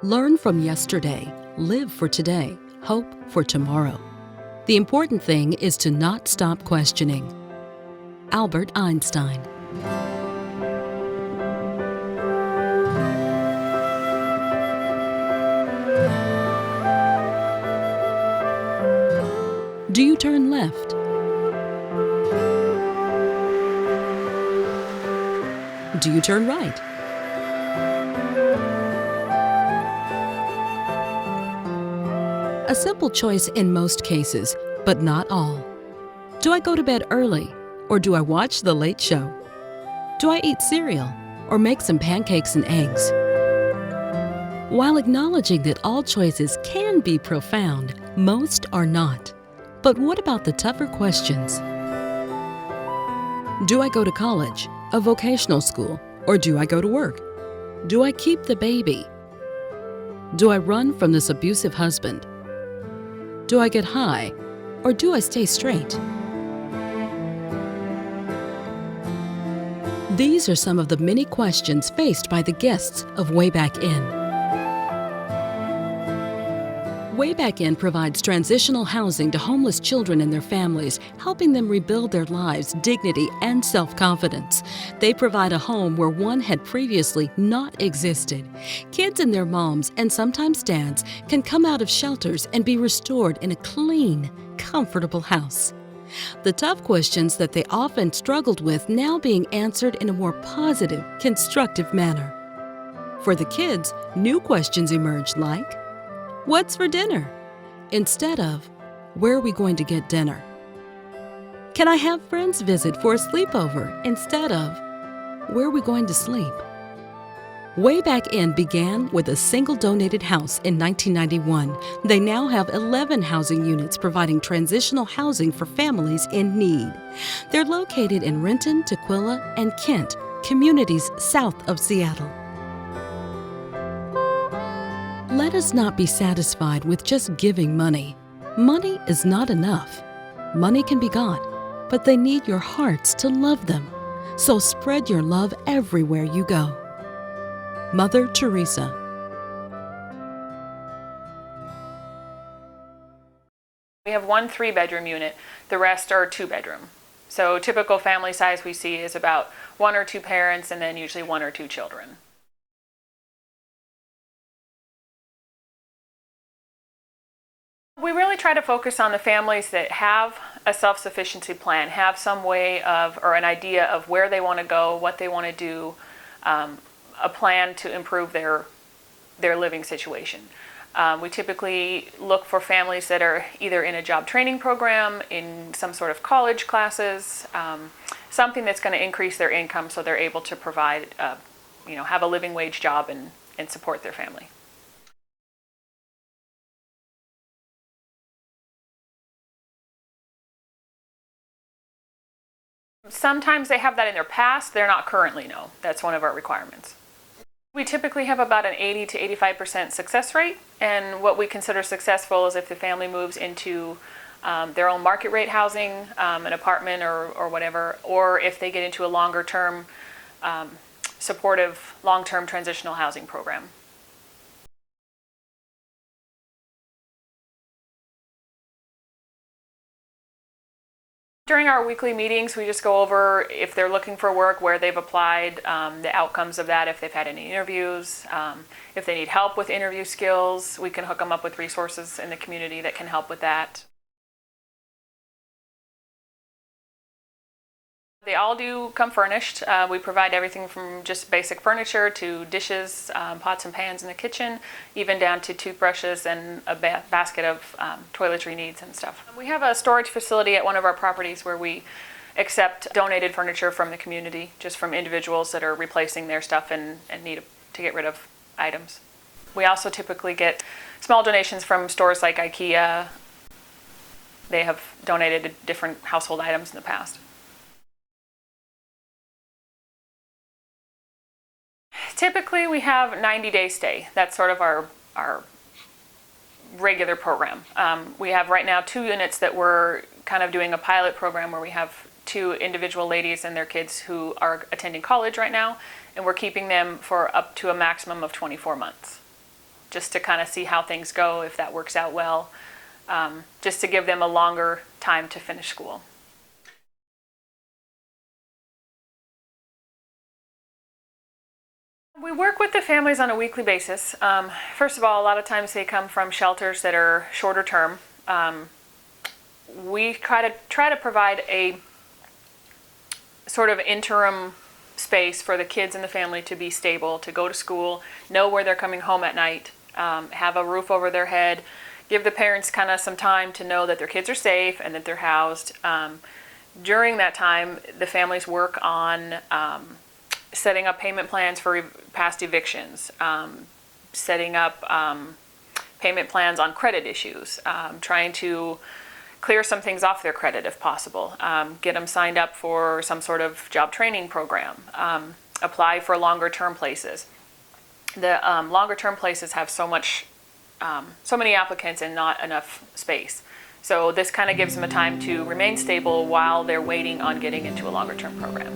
Learn from yesterday, live for today, hope for tomorrow. The important thing is to not stop questioning. Albert Einstein. Do you turn left? Do you turn right? A simple choice in most cases, but not all. Do I go to bed early, or do I watch The Late Show? Do I eat cereal, or make some pancakes and eggs? While acknowledging that all choices can be profound, most are not. But what about the tougher questions? Do I go to college, a vocational school, or do I go to work? Do I keep the baby? Do I run from this abusive husband? Do I get high, or do I stay straight? These are some of the many questions faced by the guests of Way Back In. Way Back In provides transitional housing to homeless children and their families, helping them rebuild their lives, dignity, and self-confidence. They provide a home where one had previously not existed. Kids and their moms, and sometimes dads, can come out of shelters and be restored in a clean, comfortable house. The tough questions that they often struggled with now being answered in a more positive, constructive manner. For the kids, new questions emerged like, what's for dinner? Instead of, where are we going to get dinner? Can I have friends visit for a sleepover? Instead of, where are we going to sleep? Way Back In began with a single donated house in 1991. They now have 11 housing units providing transitional housing for families in need. They're located in Renton, Tukwila, and Kent, communities south of Seattle. Let us not be satisfied with just giving money. Money is not enough. Money can be got, but they need your hearts to love them. So spread your love everywhere you go. Mother Teresa. We have one 3-bedroom unit. The rest are 2-bedroom. So typical family size we see is about 1 or 2 parents and then usually 1 or 2 children. We really try to focus on the families that have a self-sufficiency plan, have some way of, or an idea of where they want to go, what they want to do, a plan to improve their living situation. We typically look for families that are either in a job training program, in some sort of college classes, something that's going to increase their income so they're able to provide, have a living wage job and support their family. Sometimes they have that in their past. They're not currently, no. That's one of our requirements. We typically have about an 80 to 85% success rate, and what we consider successful is if the family moves into their own market rate housing, an apartment or whatever, or if they get into a longer term, supportive, long-term transitional housing program. During our weekly meetings, we just go over if they're looking for work, where they've applied, the outcomes of that, if they've had any interviews, if they need help with interview skills, we can hook them up with resources in the community that can help with that. They all do come furnished. We provide everything from just basic furniture to dishes, pots and pans in the kitchen, even down to toothbrushes and a basket of toiletry needs and stuff. We have a storage facility at one of our properties where we accept donated furniture from the community, just from individuals that are replacing their stuff and need to get rid of items. We also typically get small donations from stores like IKEA. They have donated different household items in the past. Typically we have 90-day stay. That's sort of our regular program. We have right now 2 units that we're kind of doing a pilot program where we have 2 individual ladies and their kids who are attending college right now, and we're keeping them for up to a maximum of 24 months. just to kind of see how things go, if that works out well, just to give them a longer time to finish school. We work with the families on a weekly basis. First of all, a lot of times they come from shelters that are shorter term. We try to provide a sort of interim space for the kids and the family to be stable, to go to school, know where they're coming home at night, have a roof over their head, give the parents kind of some time to know that their kids are safe and that they're housed. During that time, the families work on setting up payment plans for past evictions, setting up payment plans on credit issues, trying to clear some things off their credit if possible, get them signed up for some sort of job training program, apply for longer term places. The longer term places have so many applicants and not enough space. So this kind of gives them a time to remain stable while they're waiting on getting into a longer term program.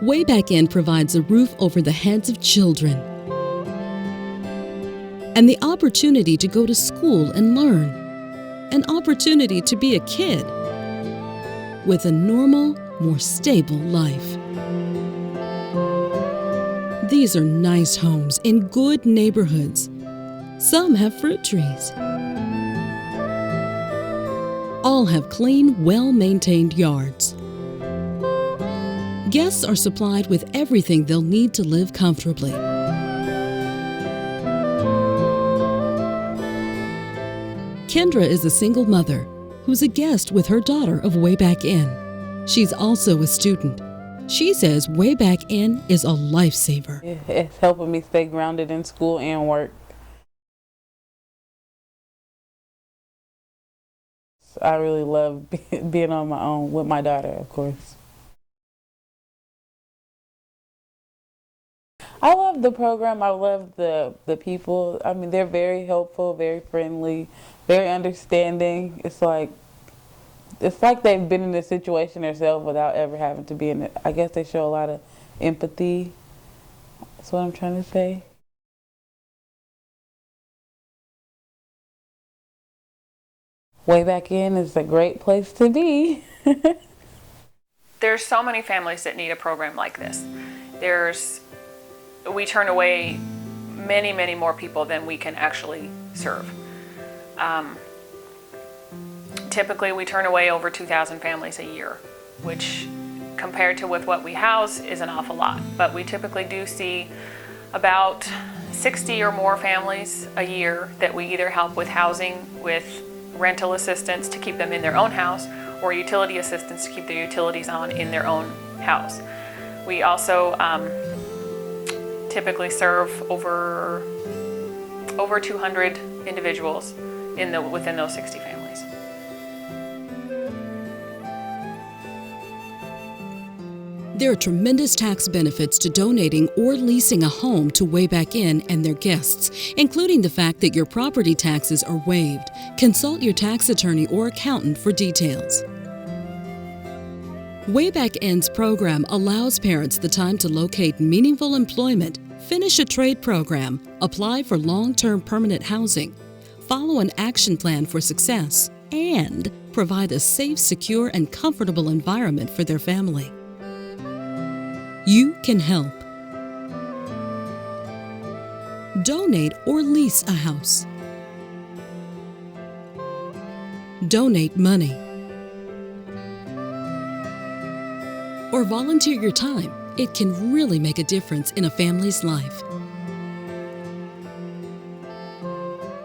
Way Back In provides a roof over the heads of children and the opportunity to go to school and learn, an opportunity to be a kid with a normal, more stable life. These are nice homes in good neighborhoods. Some have fruit trees. All have clean, well-maintained yards. Guests are supplied with everything they'll need to live comfortably. Kendra is a single mother who's a guest with her daughter of Way Back In. She's also a student. She says Way Back In is a lifesaver. It's helping me stay grounded in school and work. I really love being on my own with my daughter, of course. I love the program. I love the people. I mean, they're very helpful, very friendly, very understanding. It's like they've been in this situation themselves without ever having to be in it. I guess they show a lot of empathy. That's what I'm trying to say. Way Back In is a great place to be. There's so many families that need a program like this. We turn away many, many more people than we can actually serve. Typically, we turn away over 2,000 families a year, which compared to with what we house is an awful lot. But we typically do see about 60 or more families a year that we either help with housing, with rental assistance to keep them in their own house, or utility assistance to keep their utilities on in their own house. We also typically serve over 200 individuals within those 60 families. There are tremendous tax benefits to donating or leasing a home to Way Back In and their guests, including the fact that your property taxes are waived. Consult your tax attorney or accountant for details. Way Back In's program allows parents the time to locate meaningful employment, finish a trade program, apply for long-term permanent housing, follow an action plan for success, and provide a safe, secure, and comfortable environment for their family. You can help. Donate or lease a house. Donate money. Or volunteer your time. It can really make a difference in a family's life.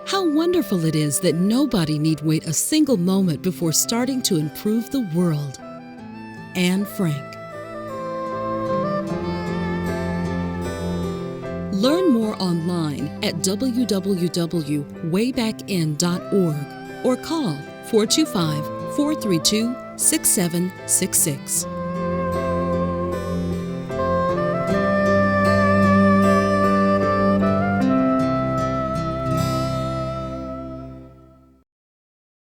How wonderful it is that nobody need wait a single moment before starting to improve the world. Anne Frank. Learn more online at www.waybackin.org or call 425-432-6766.